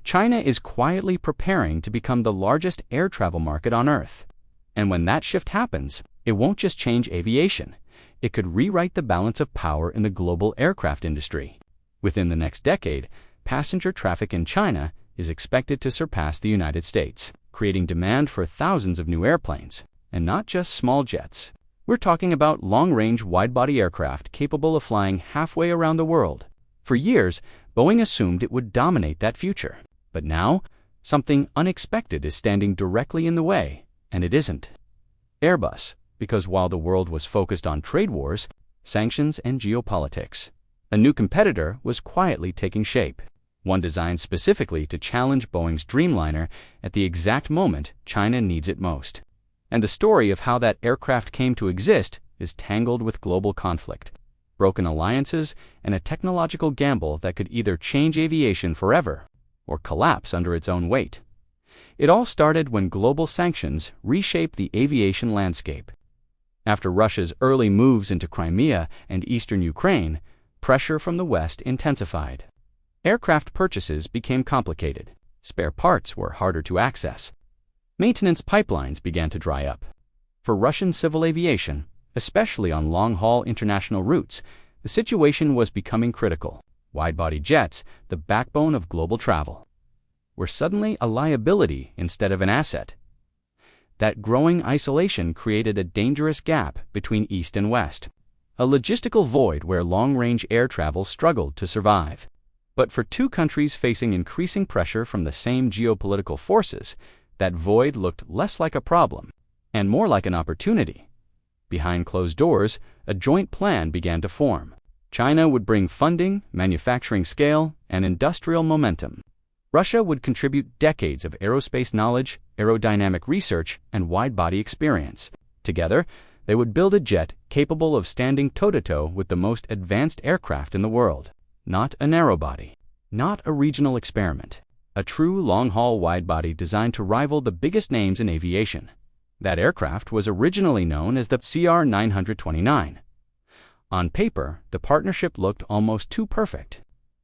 China is quietly preparing to become the largest air travel market on Earth. And when that shift happens, it won't just change aviation. It could rewrite the balance of power in the global aircraft industry. Within the next decade, passenger traffic in China is expected to surpass the United States, creating demand for thousands of new airplanes, and not just small jets. We're talking about long-range wide-body aircraft capable of flying halfway around the world. For years, Boeing assumed it would dominate that future. But now, something unexpected is standing directly in the way, and it isn't Airbus, because while the world was focused on trade wars, sanctions, and geopolitics, a new competitor was quietly taking shape, one designed specifically to challenge Boeing's Dreamliner at the exact moment China needs it most. And the story of how that aircraft came to exist is tangled with global conflict, broken alliances, and a technological gamble that could either change aviation forever or collapse under its own weight. It all started when global sanctions reshaped the aviation landscape. After Russia's early moves into Crimea and eastern Ukraine, pressure from the West intensified. Aircraft purchases became complicated. Spare parts were harder to access. Maintenance pipelines began to dry up. For Russian civil aviation, especially on long-haul international routes, the situation was becoming critical. Wide-body jets, the backbone of global travel, were suddenly a liability instead of an asset. That growing isolation created a dangerous gap between East and West, a logistical void where long-range air travel struggled to survive. But for two countries facing increasing pressure from the same geopolitical forces, that void looked less like a problem and more like an opportunity. Behind closed doors, a joint plan began to form. China would bring funding, manufacturing scale, and industrial momentum. Russia would contribute decades of aerospace knowledge, aerodynamic research, and wide-body experience. Together, they would build a jet capable of standing toe-to-toe with the most advanced aircraft in the world. Not a narrow-body, not a regional experiment. A true long-haul wide-body designed to rival the biggest names in aviation. That aircraft was originally known as the CR-929. On paper, the partnership looked almost too perfect.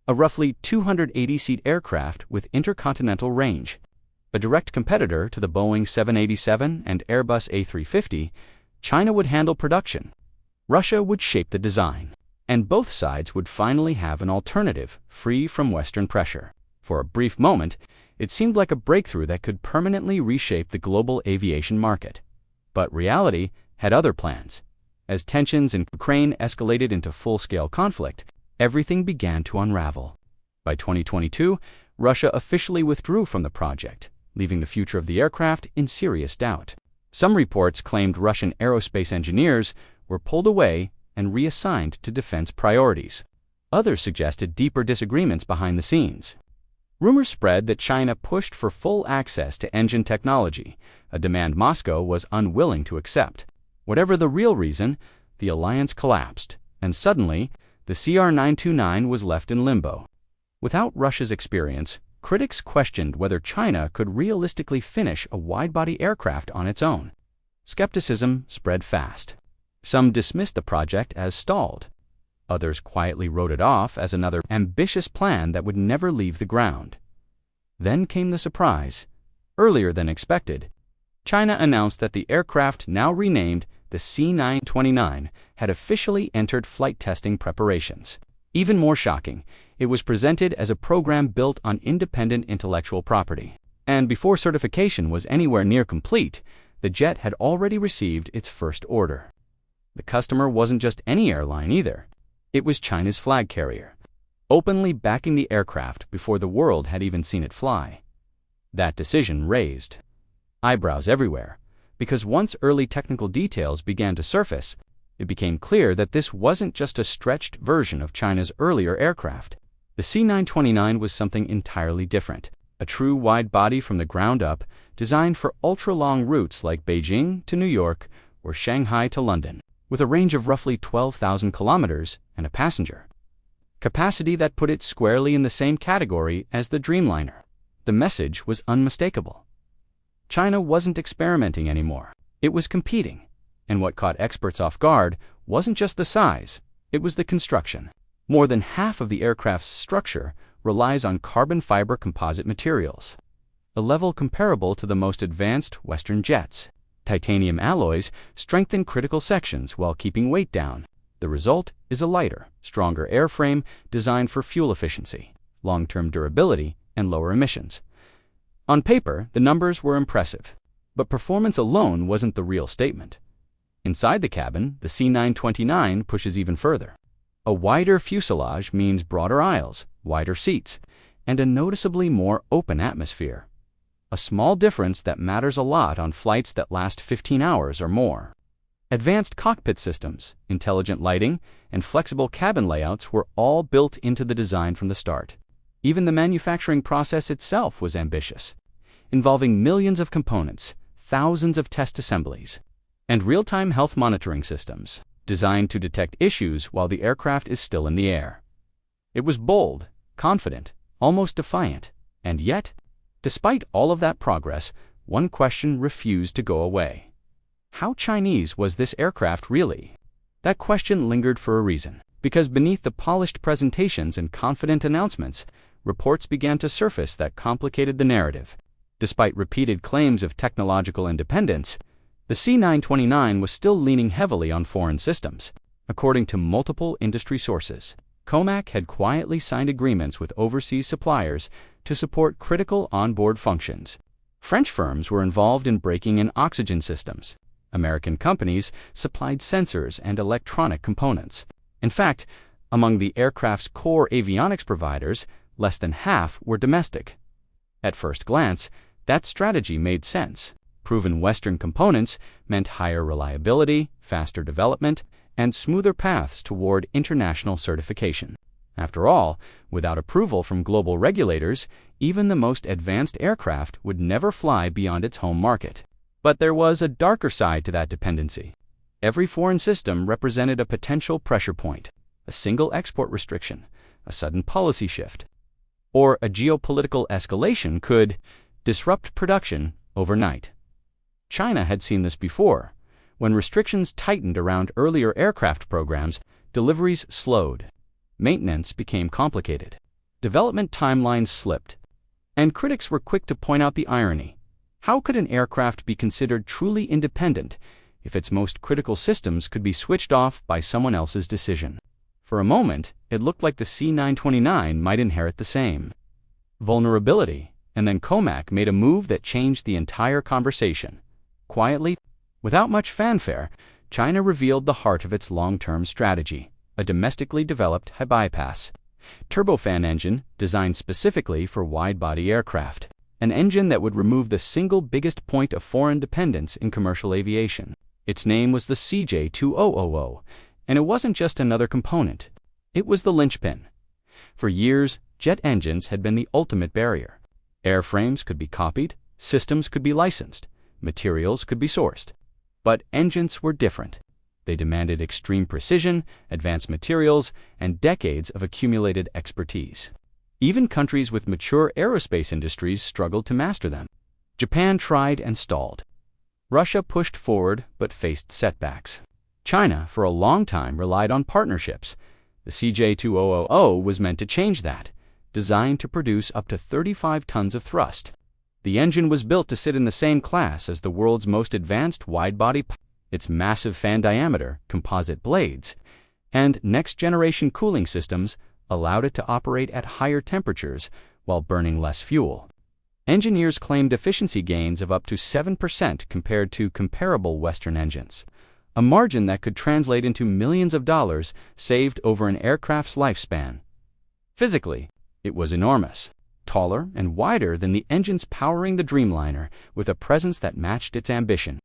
A roughly 280-seat aircraft with intercontinental range. A direct competitor to the Boeing 787 and Airbus A350, China would handle production. Russia would shape the design. And both sides would finally have an alternative, free from Western pressure. For a brief moment, it seemed like a breakthrough that could permanently reshape the global aviation market. But reality had other plans. As tensions in Ukraine escalated into full-scale conflict, everything began to unravel. By 2022, Russia officially withdrew from the project, leaving the future of the aircraft in serious doubt. Some reports claimed Russian aerospace engineers were pulled away and reassigned to defense priorities. Others suggested deeper disagreements behind the scenes. Rumors spread that China pushed for full access to engine technology, a demand Moscow was unwilling to accept. Whatever the real reason, the alliance collapsed, and suddenly, the CR-929 was left in limbo. Without Russia's experience, critics questioned whether China could realistically finish a wide-body aircraft on its own. Skepticism spread fast. Some dismissed the project as stalled. Others quietly wrote it off as another ambitious plan that would never leave the ground. Then came the surprise. Earlier than expected, China announced that the aircraft, now renamed the C929, had officially entered flight testing preparations. Even more shocking, it was presented as a program built on independent intellectual property. And before certification was anywhere near complete, the jet had already received its first order. The customer wasn't just any airline either. It was China's flag carrier, openly backing the aircraft before the world had even seen it fly. That decision raised eyebrows everywhere, because once early technical details began to surface, it became clear that this wasn't just a stretched version of China's earlier aircraft. The C929 was something entirely different, a true wide body from the ground up, designed for ultra-long routes like Beijing to New York or Shanghai to London, with a range of roughly 12,000 kilometers and a passenger capacity that put it squarely in the same category as the Dreamliner. The message was unmistakable. China wasn't experimenting anymore. It was competing. And what caught experts off guard wasn't just the size, it was the construction. More than half of the aircraft's structure relies on carbon fiber composite materials, a level comparable to the most advanced Western jets. Titanium alloys strengthen critical sections while keeping weight down. The result is a lighter, stronger airframe designed for fuel efficiency, long-term durability, and lower emissions. On paper, the numbers were impressive, but performance alone wasn't the real statement. Inside the cabin, the C929 pushes even further. A wider fuselage means broader aisles, wider seats, and a noticeably more open atmosphere. A small difference that matters a lot on flights that last 15 hours or more. Advanced cockpit systems, intelligent lighting, and flexible cabin layouts were all built into the design from the start. Even the manufacturing process itself was ambitious, involving millions of components, thousands of test assemblies, and real-time health monitoring systems designed to detect issues while the aircraft is still in the air. It was bold, confident, almost defiant, and yet, despite all of that progress, one question refused to go away. How Chinese was this aircraft really? That question lingered for a reason, because beneath the polished presentations and confident announcements, reports began to surface that complicated the narrative. Despite repeated claims of technological independence, the C929 was still leaning heavily on foreign systems. According to multiple industry sources, COMAC had quietly signed agreements with overseas suppliers to support critical onboard functions. French firms were involved in braking and oxygen systems. American companies supplied sensors and electronic components. In fact, among the aircraft's core avionics providers, less than half were domestic. At first glance, that strategy made sense. Proven Western components meant higher reliability, faster development, and smoother paths toward international certification. After all, without approval from global regulators, even the most advanced aircraft would never fly beyond its home market. But there was a darker side to that dependency. Every foreign system represented a potential pressure point, a single export restriction, a sudden policy shift, or a geopolitical escalation could disrupt production overnight. China had seen this before. When restrictions tightened around earlier aircraft programs, deliveries slowed. Maintenance became complicated. Development timelines slipped. And critics were quick to point out the irony. How could an aircraft be considered truly independent if its most critical systems could be switched off by someone else's decision? For a moment, it looked like the C929 might inherit the same vulnerability, and then COMAC made a move that changed the entire conversation. Quietly, without much fanfare, China revealed the heart of its long-term strategy, a domestically developed high bypass turbofan engine designed specifically for wide-body aircraft. An engine that would remove the single biggest point of foreign dependence in commercial aviation. Its name was the CJ2000, and it wasn't just another component. It was the linchpin. For years, jet engines had been the ultimate barrier. Airframes could be copied, systems could be licensed, materials could be sourced. But engines were different. They demanded extreme precision, advanced materials, and decades of accumulated expertise. Even countries with mature aerospace industries struggled to master them. Japan tried and stalled. Russia pushed forward but faced setbacks. China, for a long time, relied on partnerships. The CJ2000 was meant to change that, designed to produce up to 35 tons of thrust. The engine was built to sit in the same class as the world's most advanced wide-body, its massive fan diameter, composite blades, and next-generation cooling systems allowed it to operate at higher temperatures while burning less fuel. Engineers claimed efficiency gains of up to 7% compared to comparable Western engines, a margin that could translate into millions of dollars saved over an aircraft's lifespan. Physically, it was enormous, taller and wider than the engines powering the Dreamliner, with a presence that matched its ambition.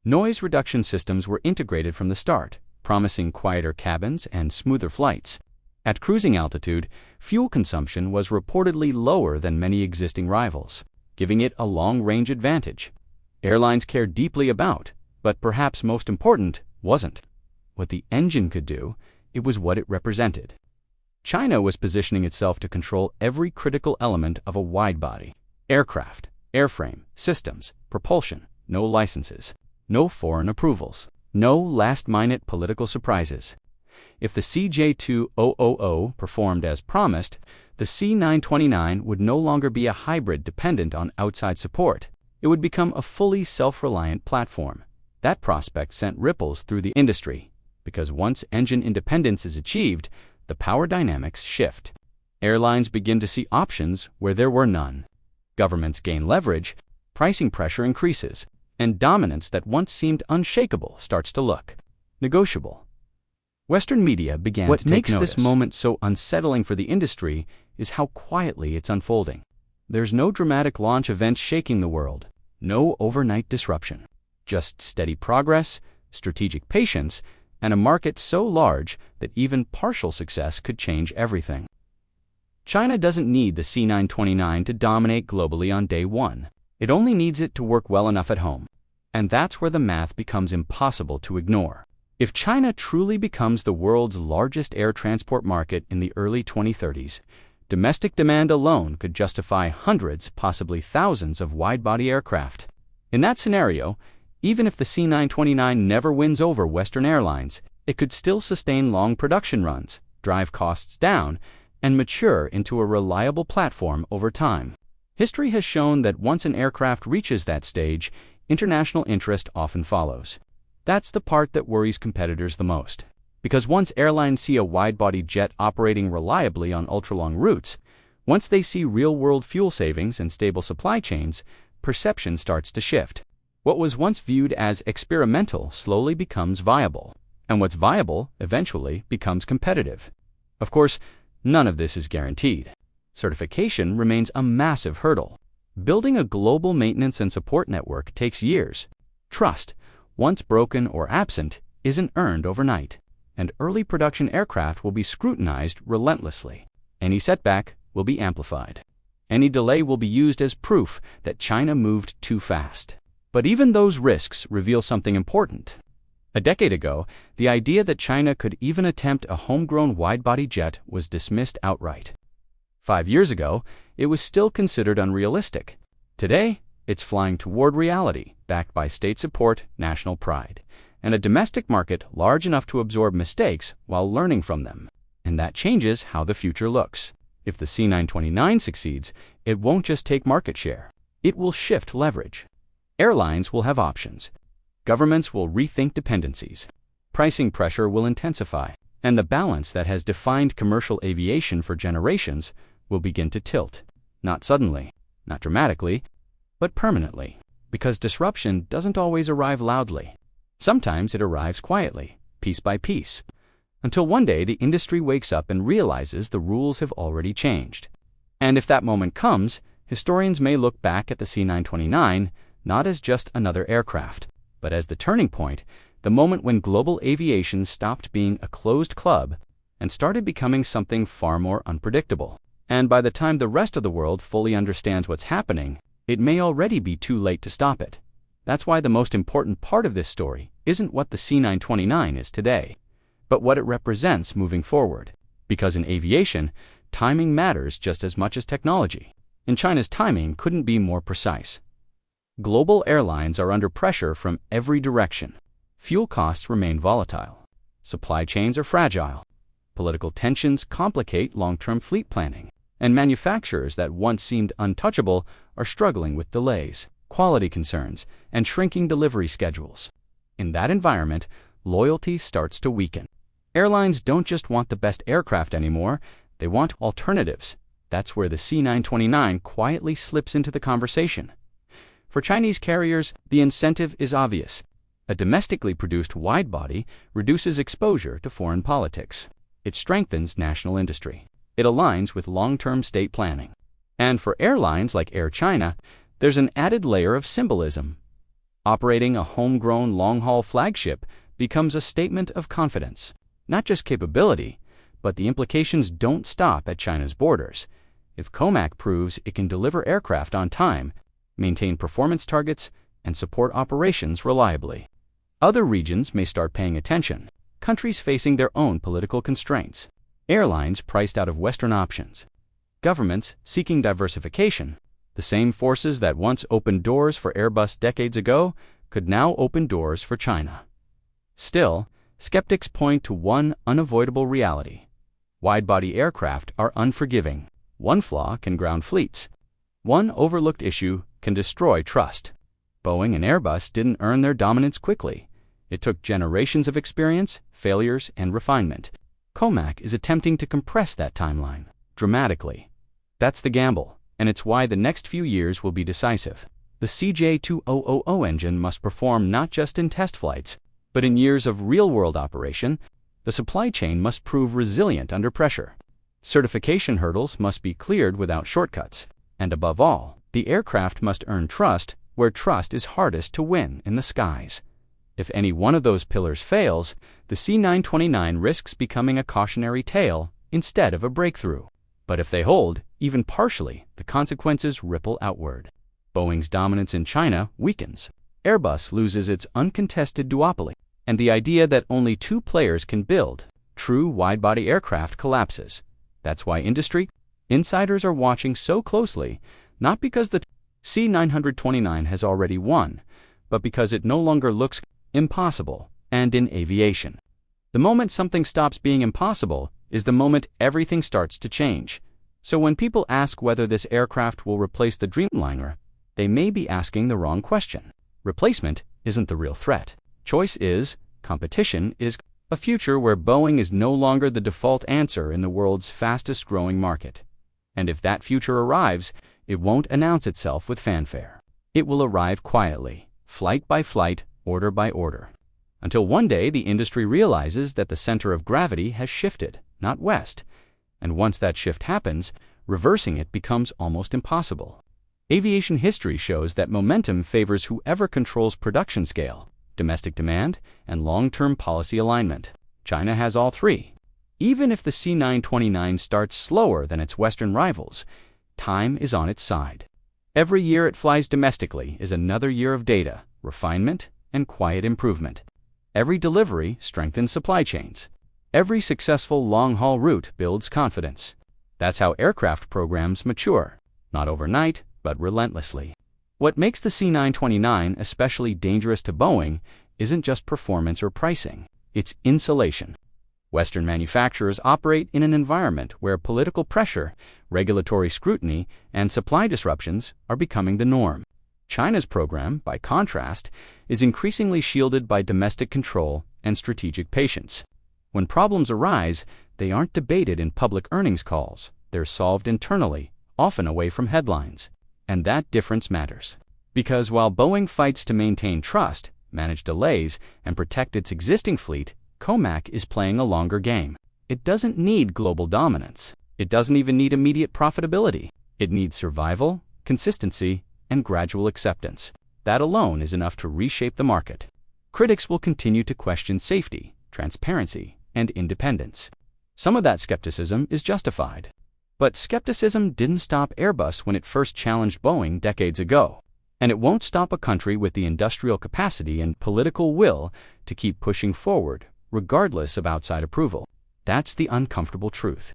Noise reduction systems were integrated from the start, promising quieter cabins and smoother flights. At cruising altitude, fuel consumption was reportedly lower than many existing rivals, giving it a long-range advantage. Airlines cared deeply about, but perhaps most important, wasn't what the engine could do, it was what it represented. China was positioning itself to control every critical element of a wide-body aircraft, airframe, systems, propulsion, no licenses, no foreign approvals, no last-minute political surprises. If the CJ2000 performed as promised, The C929 would no longer be a hybrid dependent on outside support. It would become a fully self-reliant platform. That prospect sent ripples through the industry, because once engine independence is achieved, the power dynamics shift. Airlines begin to see options where there were none. Governments gain leverage, pricing pressure increases, and dominance that once seemed unshakable starts to look negotiable. Western media began to take notice. What makes this moment so unsettling for the industry is how quietly it's unfolding. There's no dramatic launch event shaking the world, no overnight disruption, just steady progress, strategic patience, and a market so large that even partial success could change everything. China doesn't need the C929 to dominate globally on day one. It only needs it to work well enough at home. And that's where the math becomes impossible to ignore. If China truly becomes the world's largest air transport market in the early 2030s, domestic demand alone could justify hundreds, possibly thousands of wide-body aircraft. In that scenario, even if the C929 never wins over Western airlines, it could still sustain long production runs, drive costs down, and mature into a reliable platform over time. History has shown that once an aircraft reaches that stage, international interest often follows. That's the part that worries competitors the most. Because once airlines see a wide-body jet operating reliably on ultra-long routes, once they see real-world fuel savings and stable supply chains, perception starts to shift. What was once viewed as experimental slowly becomes viable, and what's viable eventually becomes competitive. Of course, none of this is guaranteed. Certification remains a massive hurdle. Building a global maintenance and support network takes years. Trust, once broken or absent, isn't earned overnight, and early production aircraft will be scrutinized relentlessly. Any setback will be amplified. Any delay will be used as proof that China moved too fast. But even those risks reveal something important. A decade ago, the idea that China could even attempt a homegrown wide-body jet was dismissed outright. 5 years ago, it was still considered unrealistic. Today, it's flying toward reality, backed by state support, national pride, and a domestic market large enough to absorb mistakes while learning from them. And that changes how the future looks. If the C929 succeeds, it won't just take market share. It will shift leverage. Airlines will have options. Governments will rethink dependencies. Pricing pressure will intensify, and the balance that has defined commercial aviation for generations will begin to tilt. Not suddenly, not dramatically, but permanently. Because disruption doesn't always arrive loudly. Sometimes it arrives quietly, piece by piece, until one day the industry wakes up and realizes the rules have already changed. And if that moment comes, historians may look back at the C929 not as just another aircraft, but as the turning point, the moment when global aviation stopped being a closed club and started becoming something far more unpredictable. And by the time the rest of the world fully understands what's happening, it may already be too late to stop it. That's why the most important part of this story isn't what the C929 is today, but what it represents moving forward. Because in aviation, timing matters just as much as technology. And China's timing couldn't be more precise. Global airlines are under pressure from every direction. Fuel costs remain volatile. Supply chains are fragile. Political tensions complicate long-term fleet planning. And manufacturers that once seemed untouchable are struggling with delays, quality concerns, and shrinking delivery schedules. In that environment, loyalty starts to weaken. Airlines don't just want the best aircraft anymore, they want alternatives. That's where the C929 quietly slips into the conversation. For Chinese carriers, the incentive is obvious. A domestically produced wide-body reduces exposure to foreign politics. It strengthens national industry. It aligns with long-term state planning. And for airlines like Air China, there's an added layer of symbolism. Operating a homegrown long-haul flagship becomes a statement of confidence. Not just capability, but the implications don't stop at China's borders. If COMAC proves it can deliver aircraft on time, maintain performance targets, and support operations reliably, other regions may start paying attention, countries facing their own political constraints. Airlines priced out of Western options. Governments seeking diversification. The same forces that once opened doors for Airbus decades ago could now open doors for China. Still, skeptics point to one unavoidable reality. Wide-body aircraft are unforgiving. One flaw can ground fleets. One overlooked issue can destroy trust. Boeing and Airbus didn't earn their dominance quickly. It took generations of experience, failures, and refinement. COMAC is attempting to compress that timeline dramatically. That's the gamble, and it's why the next few years will be decisive. The CJ2000 engine must perform not just in test flights, but in years of real-world operation. The supply chain must prove resilient under pressure. Certification hurdles must be cleared without shortcuts. And above all, the aircraft must earn trust where trust is hardest to win in the skies. If any one of those pillars fails, the C929 risks becoming a cautionary tale instead of a breakthrough. But if they hold, even partially, the consequences ripple outward. Boeing's dominance in China weakens. Airbus loses its uncontested duopoly, and the idea that only two players can build true wide-body aircraft collapses. That's why industry insiders are watching so closely, not because the C929 has already won, but because it no longer looks impossible. And in aviation, the moment something stops being impossible is the moment everything starts to change. So when people ask whether this aircraft will replace the Dreamliner, they may be asking the wrong question. Replacement isn't the real threat. Choice is, competition is, a future where Boeing is no longer the default answer in the world's fastest-growing market. And if that future arrives, it won't announce itself with fanfare. It will arrive quietly, flight by flight, order by order, until one day the industry realizes that the center of gravity has shifted, not west. And once that shift happens, reversing it becomes almost impossible. Aviation history shows that momentum favors whoever controls production scale, domestic demand, and long-term policy alignment. China has all three. Even if the C929 starts slower than its Western rivals, time is on its side. Every year it flies domestically is another year of data, refinement, and quiet improvement. Every delivery strengthens supply chains. Every successful long-haul route builds confidence. That's how aircraft programs mature, not overnight, but relentlessly. What makes the C929 especially dangerous to Boeing isn't just performance or pricing, it's insulation. Western manufacturers operate in an environment where political pressure, regulatory scrutiny, and supply disruptions are becoming the norm. China's program, by contrast, is increasingly shielded by domestic control and strategic patience. When problems arise, they aren't debated in public earnings calls. They're solved internally, often away from headlines. And that difference matters. Because while Boeing fights to maintain trust, manage delays, and protect its existing fleet, COMAC is playing a longer game. It doesn't need global dominance. It doesn't even need immediate profitability. It needs survival, consistency, and gradual acceptance. That alone is enough to reshape the market. Critics will continue to question safety, transparency, and independence. Some of that skepticism is justified. But skepticism didn't stop Airbus when it first challenged Boeing decades ago. And it won't stop a country with the industrial capacity and political will to keep pushing forward, regardless of outside approval. That's the uncomfortable truth.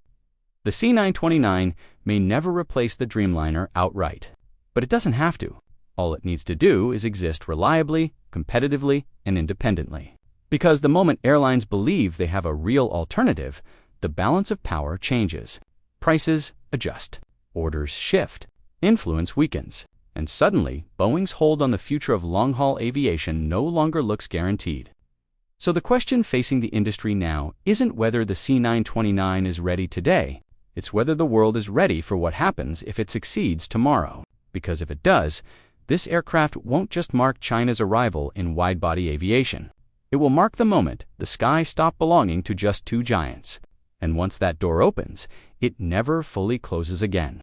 The C929 may never replace the Dreamliner outright. But it doesn't have to. All it needs to do is exist reliably, competitively, and independently. Because the moment airlines believe they have a real alternative, the balance of power changes. Prices adjust, orders shift, influence weakens, and suddenly Boeing's hold on the future of long-haul aviation no longer looks guaranteed. So the question facing the industry now isn't whether the C929 is ready today, it's whether the world is ready for what happens if it succeeds tomorrow. Because if it does, this aircraft won't just mark China's arrival in wide-body aviation. It will mark the moment the sky stopped belonging to just two giants. And once that door opens, it never fully closes again.